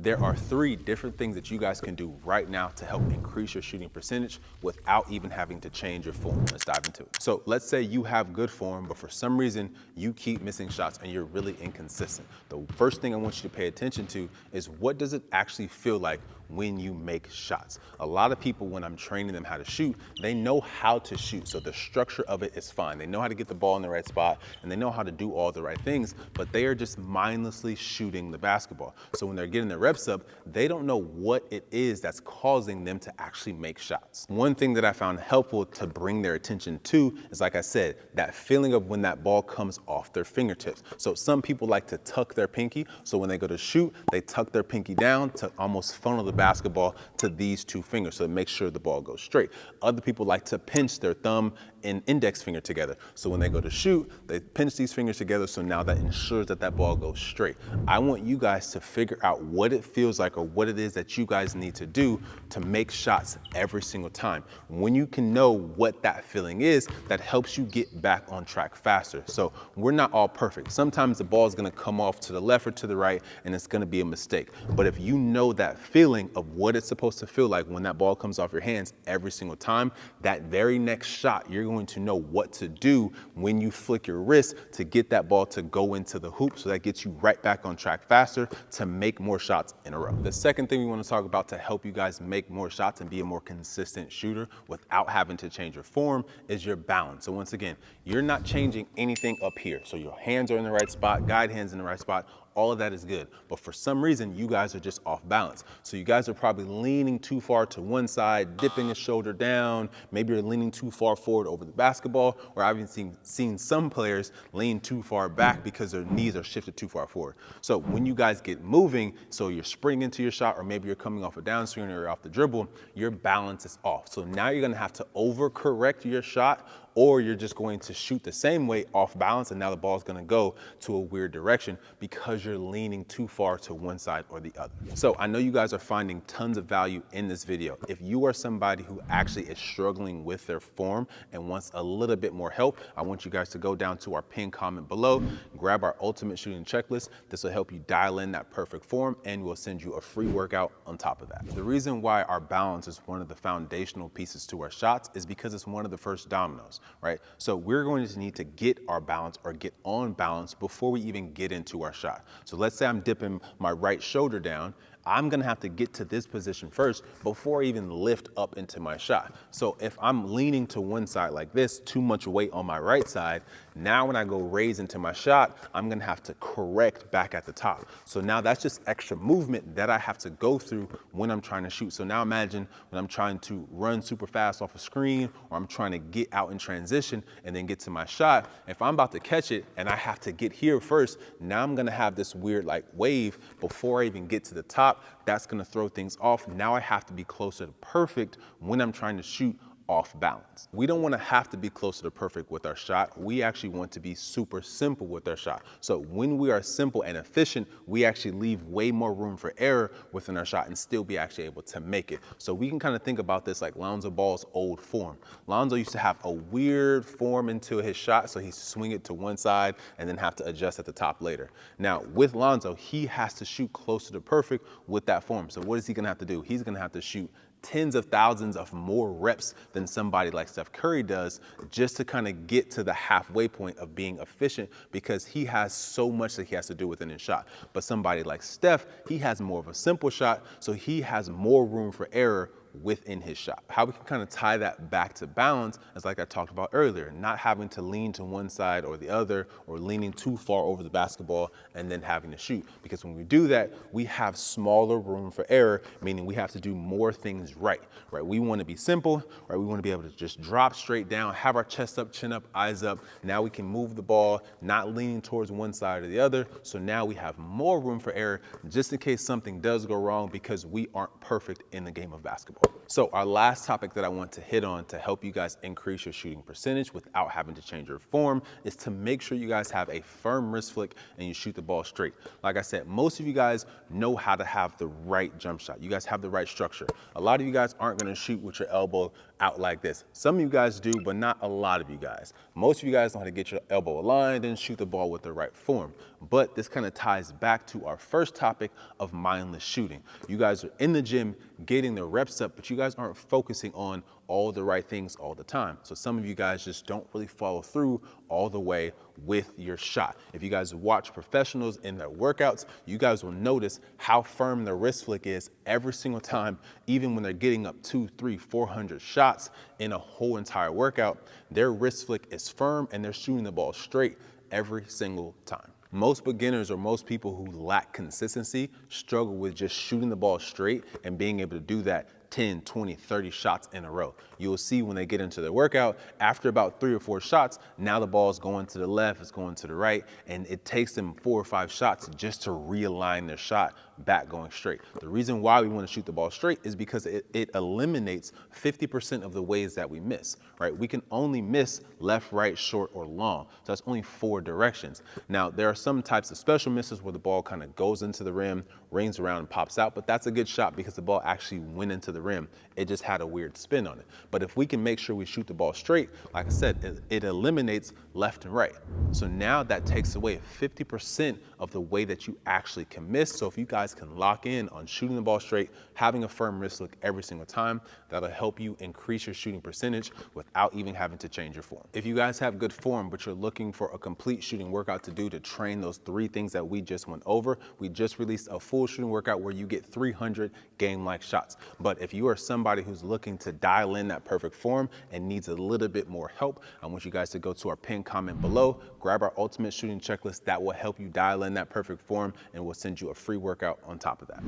There are 3 different things that you guys can do right now to help increase your shooting percentage without even having to change your form. Let's dive into it. So let's say you have good form, but for some reason you keep missing shots and you're really inconsistent. The first thing I want you to pay attention to is, what does it actually feel like when you make shots? A lot of people, when I'm training them how to shoot, they know how to shoot. So the structure of it is fine. They know how to get the ball in the right spot and they know how to do all the right things, but they are just mindlessly shooting the basketball. So when they're getting their reps up, they don't know what it is that's causing them to actually make shots. One thing that I found helpful to bring their attention to is, like I said, that feeling of when that ball comes off their fingertips. So some people like to tuck their pinky. So when they go to shoot, they tuck their pinky down to almost funnel the basketball to these 2 fingers, so it makes sure the ball goes straight. Other people like to pinch their thumb and index finger together. So when they go to shoot, they pinch these fingers together, so now that ensures that that ball goes straight. I want you guys to figure out what it feels like, or what it is that you guys need to do to make shots every single time. When you can know what that feeling is, that helps you get back on track faster. So we're not all perfect. Sometimes the ball is gonna come off to the left or to the right, and it's gonna be a mistake. But if you know that feeling of what it's supposed to feel like when that ball comes off your hands every single time, that very next shot, you're going to know what to do when you flick your wrist to get that ball to go into the hoop. So that gets you right back on track faster to make more shots in a row. The second thing we want to talk about to help you guys make more shots and be a more consistent shooter without having to change your form is your balance. So once again, you're not changing anything up here. So your hands are in the right spot, guide hands in the right spot. All of that is good, but for some reason, you guys are just off balance. So you guys are probably leaning too far to one side, dipping your shoulder down. Maybe you're leaning too far forward over the basketball, or I've even seen some players lean too far back because their knees are shifted too far forward. So when you guys get moving, so you're springing into your shot, or maybe you're coming off a downswing or you're off the dribble, your balance is off. So now you're gonna have to overcorrect your shot, or you're just going to shoot the same way off balance, and now the ball's gonna go to a weird direction because you're leaning too far to one side or the other. So I know you guys are finding tons of value in this video. If you are somebody who actually is struggling with their form and wants a little bit more help, I want you guys to go down to our pinned comment below, grab our ultimate shooting checklist. This will help you dial in that perfect form, and we'll send you a free workout on top of that. The reason why our balance is one of the foundational pieces to our shots is because it's one of the first dominoes, right? So we're going to need to get our balance, or get on balance, before we even get into our shot. So let's say I'm dipping my right shoulder down. I'm gonna have to get to this position first before I even lift up into my shot. So if I'm leaning to one side like this, too much weight on my right side, now when I go raise into my shot, I'm gonna have to correct back at the top. So now that's just extra movement that I have to go through when I'm trying to shoot. So now imagine when I'm trying to run super fast off a screen, or I'm trying to get out in transition and then get to my shot. If I'm about to catch it and I have to get here first, now I'm gonna have this weird like wave before I even get to the top. That's gonna throw things off. Now I have to be closer to perfect when I'm trying to shoot off balance. We don't want to have to be closer to perfect with our shot. We actually want to be super simple with our shot. So when we are simple and efficient, we actually leave way more room for error within our shot and still be actually able to make it. So we can kind of think about this like Lonzo Ball's old form. Lonzo used to have a weird form into his shot, so he'd swing it to one side and then have to adjust at the top later. Now with Lonzo, he has to shoot closer to perfect with that form. So what is he gonna have to do? He's gonna have to shoot tens of thousands of more reps than somebody like Steph Curry does, just to kind of get to the halfway point of being efficient, because he has so much that he has to do within his shot. But somebody like Steph, he has more of a simple shot, so he has more room for error within his shot. How we can kind of tie that back to balance is like I talked about earlier, not having to lean to one side or the other, or leaning too far over the basketball and then having to shoot. Because when we do that, we have smaller room for error, meaning we have to do more things right? We want to be simple, right? We want to be able to just drop straight down, have our chest up, chin up, eyes up. Now we can move the ball, not leaning towards one side or the other. So now we have more room for error just in case something does go wrong, because we aren't perfect in the game of basketball. So our last topic that I want to hit on to help you guys increase your shooting percentage without having to change your form is to make sure you guys have a firm wrist flick and you shoot the ball straight. Like I said, most of you guys know how to have the right jump shot. You guys have the right structure. A lot of you guys aren't going to shoot with your elbow out like this. Some of you guys do, but not a lot of you guys. Most of you guys know how to get your elbow aligned and shoot the ball with the right form. But this kind of ties back to our first topic of mindless shooting. You guys are in the gym getting the reps up, but you guys aren't focusing on all the right things all the time. So some of you guys just don't really follow through all the way with your shot. If you guys watch professionals in their workouts, you guys will notice how firm their wrist flick is every single time, even when they're getting up 200, 300, 400 shots in a whole entire workout. Their wrist flick is firm and they're shooting the ball straight every single time. Most beginners or most people who lack consistency struggle with just shooting the ball straight and being able to do that 10, 20, 30 shots in a row. You'll see when they get into their workout, after about 3 or 4 shots, now the ball is going to the left, it's going to the right, and it takes them 4 or 5 shots just to realign their shot back going straight. The reason why we want to shoot the ball straight is because it eliminates 50% of the ways that we miss, right? We can only miss left, right, short, or long. So that's only 4 directions. Now, there are some types of special misses where the ball kind of goes into the rim, rings around, and pops out, but that's a good shot because the ball actually went into the rim. It just had a weird spin on it. But if we can make sure we shoot the ball straight, like I said, it eliminates left and right. So now that takes away 50% of the way that you actually can miss. So if you guys can lock in on shooting the ball straight, having a firm wrist flick every single time, that'll help you increase your shooting percentage without even having to change your form. If you guys have good form, but you're looking for a complete shooting workout to do to train those 3 things that we just went over, we just released a full shooting workout where you get 300 game-like shots. But if you are somebody who's looking to dial in that perfect form and needs a little bit more help, I want you guys to go to our pinned comment below, grab our ultimate shooting checklist that will help you dial in that perfect form, and we'll send you a free workout on top of that.